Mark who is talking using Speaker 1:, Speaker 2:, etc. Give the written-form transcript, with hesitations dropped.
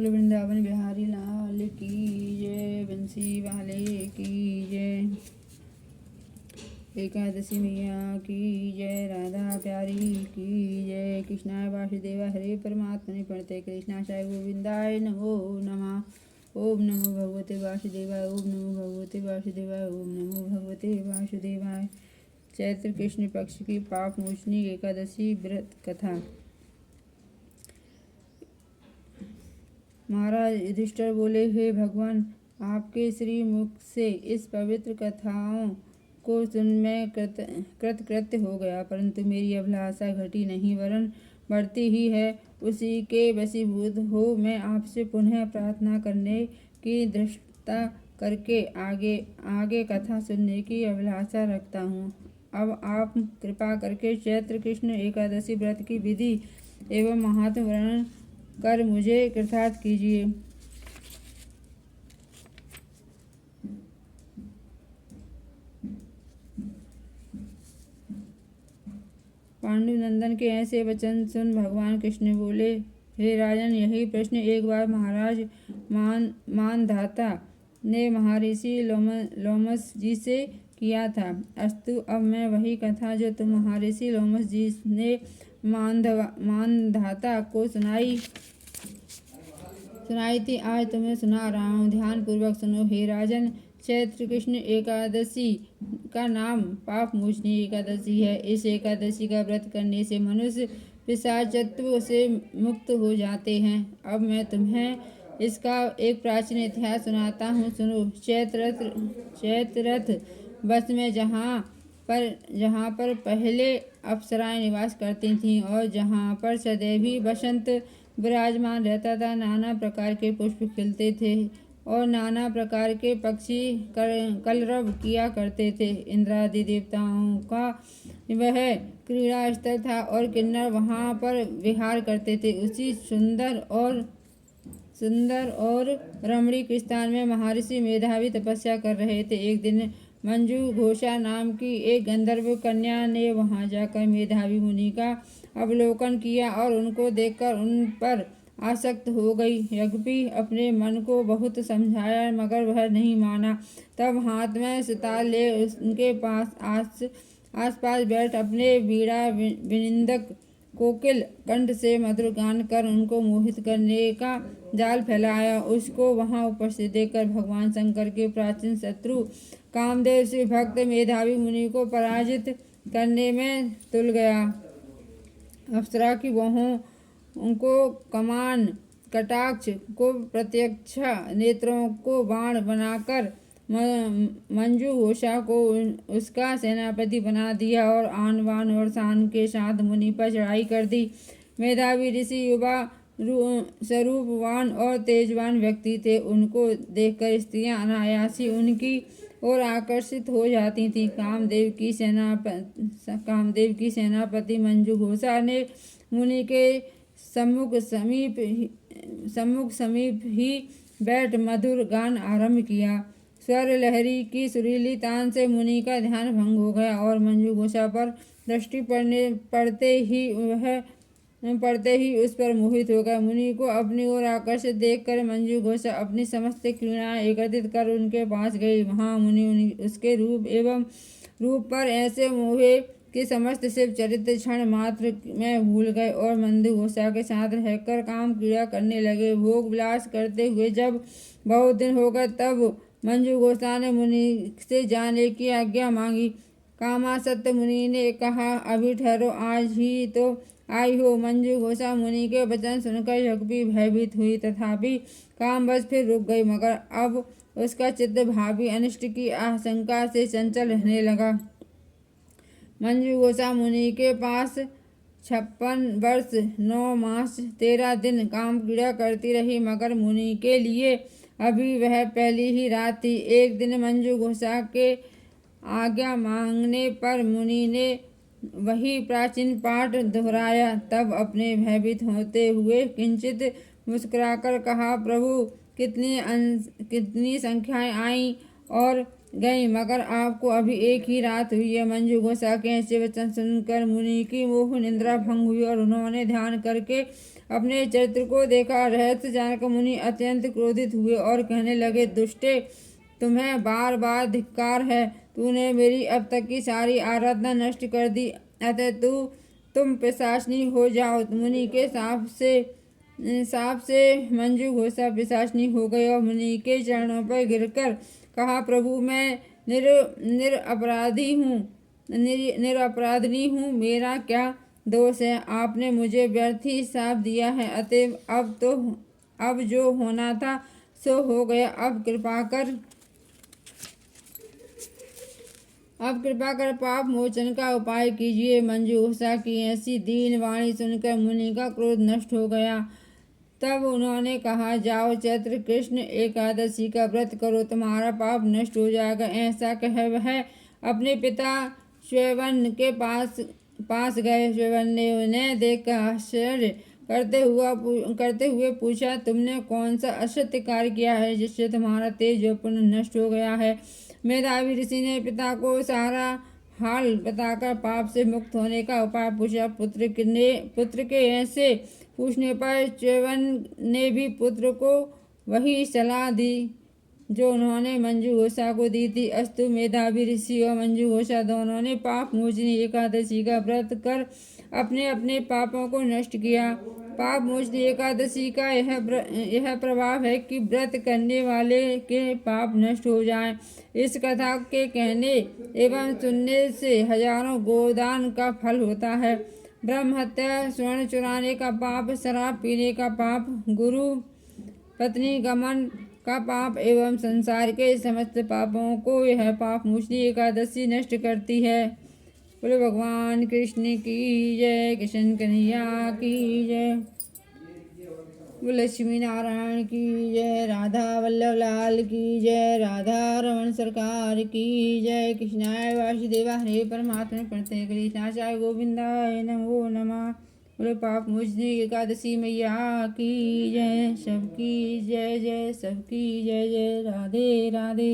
Speaker 1: बोल वृंदावन बिहारी लाल की जय, बंसी वाले की जय, एकादशी मैया की जय, राधा प्यारी की जय। कृष्णाय वासुदेव हरे परमात्मने प्रणते कृष्णाशाय गोविंदाय नमो नमः। ओम नमो भगवते वासुदेवाय, ओम नमो भगवते वासुदेवाय, ओम नमो भगवते वासुदेवाय। चैत्र कृष्ण पक्ष की पाप मोचनी एकादशी व्रत कथा। महाराज युधिष्ठिर बोले, हे भगवान, आपके श्री मुख से इस पवित्र कथाओं को सुन मैं कृतकृत्य हो गया, परंतु मेरी अभिलाषा घटी नहीं वरन बढ़ती ही है। उसी के वशीभूत हो मैं आपसे पुनः प्रार्थना करने की दृढ़ता करके आगे कथा सुनने की अभिलाषा रखता हूँ। अब आप कृपा करके चैत्र कृष्ण एकादशी व्रत की विधि एवं महात्म्य वर्णन कर मुझे कृतार्थ कीजिए। पांडुनंदन के ऐसे वचन सुन भगवान कृष्ण बोले, हे राजन, यही प्रश्न एक बार महाराज मानधाता ने महर्षि लोमस जी से किया था। अस्तु, अब मैं वही कथा जो तुम महर्षि लोमस जी ने मानधाता को सुनाई थी, आज तुम्हें सुना रहा हूँ। ध्यान पूर्वक सुनो हे राजन। चैत्र कृष्ण एकादशी का नाम पाप मोचनी एकादशी है। इस एकादशी का व्रत करने से मनुष्य पिशाचत्व से मुक्त हो जाते हैं। अब मैं तुम्हें इसका एक प्राचीन इतिहास सुनाता हूँ, सुनो। चैत्ररथ वर्ष में जहाँ पर पहले अप्सराएं निवास करती थीं और जहाँ पर सदैव ही बसंत विराजमान रहता था, नाना प्रकार के पुष्प खिलते थे और नाना प्रकार के पक्षी कलरव किया करते थे। इंद्रादि देवताओं का वह क्रीड़ा स्थल था और किन्नर वहाँ पर विहार करते थे। उसी सुंदर और रमणीक स्थान में महर्षि मेधावी तपस्या कर रहे थे। एक दिन मंजू घोषा नाम की एक गंधर्व कन्या ने वहां जाकर मेधावी मुनि का अवलोकन किया और उनको देखकर उन पर आसक्त हो गई। यज्ञपी अपने मन को बहुत समझाया मगर वह नहीं माना। तब हाथ में सितार ले उनके आसपास बैठ अपने वीणा विनिंदक कोकिल कंठ से मधुर गान कर उनको मोहित करने का जाल फैलाया। उसको वहां उपस्थित देखकर भगवान शंकर के प्राचीन शत्रु कामदेव से भक्त मेधावी मुनि को पराजित करने में तुल गया। अप्सरा की बाहों को कमान, कटाक्ष को प्रत्यक्षा, नेत्रों को बाण बनाकर मंजू घोषा को उसका सेनापति बना दिया और आन बान और शान के साथ मुनि पर चढ़ाई कर दी। मेधावी ऋषि युवा स्वरूपवान और तेजवान व्यक्ति थे। उनको देखकर स्त्रियां अनायासी उनकी और आकर्षित हो जाती थीं। कामदेव की सेनापति मंजू घोषा ने मुनि के सम्मुख समीप ही बैठ मधुर गान आरंभ किया। स्वर लहरी की सुरीली तान से मुनि का ध्यान भंग हो गया और मंजू घोषा पर दृष्टि पड़ते ही उस पर मोहित हो गए। मुनि को अपनी ओर आकर्षित देखकर मंजू घोषा अपनी समस्त क्रीड़ाएं एकत्रित कर उनके पास गई। वहां मुनि उसके रूप पर ऐसे मोहे कि समस्त शिव चरित्र क्षण मात्र में भूल गए और मंजू घोषा के साथ रहकर काम क्रीड़ा करने लगे। भोग विलास करते हुए जब बहुत दिन हो गए तब मंजू घोषा ने मुनि से जाने की आज्ञा मांगी। कामासक्त मुनि ने कहा, अभी ठहरो, आज ही तो आई हो। मंजू घोषा मुनि के वचन सुनकर यज्ञपी भयभीत हुई, तथापि कामवश फिर रुक गई, मगर अब उसका चित्त भावी अनिष्ट की आशंका से चंचल रहने लगा। मंजू घोषा मुनि के पास 56 वर्ष 9 मास 13 दिन काम क्रीड़ा करती रही, मगर मुनि के लिए अभी वह पहली ही रात थी। एक दिन मंजू घोषा के आज्ञा मांगने पर मुनि ने वही प्राचीन पाठ दोहराया। तब अपने भयभीत होते हुए किंचित मुस्कुराकर कहा, प्रभु, कितनी संख्याएं आईं और गई, मगर आपको अभी एक ही रात हुई है। मंजू घोषा के ऐसे वचन सुनकर मुनि की मोह निद्रा भंग हुई और उन्होंने ध्यान करके अपने चरित्र को देखा। रहस्य जानकर मुनि अत्यंत क्रोधित हुए और कहने लगे, दुष्टे, तुम्हें बार बार धिक्कार है। तूने मेरी अब तक की सारी आराधना नष्ट कर दी, अतः तुम पिशाचनी हो जाओ। मुनि के साप से मंजू घोषा पिशाचनी हो गई और मुनि के चरणों पर गिरकर कहा, प्रभु, मैं निरपराधिनी हूँ, मेरा क्या दोष है? आपने मुझे व्यर्थ ही शाप दिया है, अतः अब जो होना था सो हो गया। अब कृपा कर पाप मोचन का उपाय कीजिए। मंजू घोषा की ऐसी दीन वाणी सुनकर मुनि का क्रोध नष्ट हो गया। तब उन्होंने कहा, जाओ, चैत्र कृष्ण एकादशी का व्रत करो, तुम्हारा पाप नष्ट हो जाएगा। ऐसा कह वह अपने पिता च्यवन के पास गए। च्यवन ने उन्हें देखकर आश्चर्य करते हुए पूछा, तुमने कौन सा असत्य कार्य किया है जिससे तुम्हारा तेज और पुण्य नष्ट हो गया है? मेधावी ऋषि ने पिता को सारा हाल बताकर पाप से मुक्त होने का उपाय पूछा। पुत्र के ऐसे पूछने पर च्यवन ने भी पुत्र को वही सलाह दी जो उन्होंने मंजू घोषा को दी थी। अस्तु, मेधावी ऋषि और मंजू घोषा दोनों ने पाप मोचनी एकादशी का व्रत कर अपने अपने पापों को नष्ट किया। पाप मोचनी एकादशी का यह प्रभाव है कि व्रत करने वाले के पाप नष्ट हो जाएं। इस कथा के कहने एवं सुनने से हजारों गोदान का फल होता है। ब्रह्म हत्या, स्वर्ण चुराने का पाप, शराब पीने का पाप, गुरु पत्नी गमन का पाप एवं संसार के समस्त पापों को यह पाप मोचनी एकादशी नष्ट करती है। बोले भगवान कृष्ण की जय, कृष्ण कन्हैया की जय, बोले लक्ष्मी नारायण की जय, राधा वल्लभ लाल की जय, राधा रमन सरकार की जय। कृष्णाय वासुदेवा हरे परमात्मा प्रणते कृष्णाचार्य गोविंदाय नमो नमः। बोले पाप मोचनी एकादशी मैया की जय, सबकी जय जय, सबकी जय जय, राधे राधे।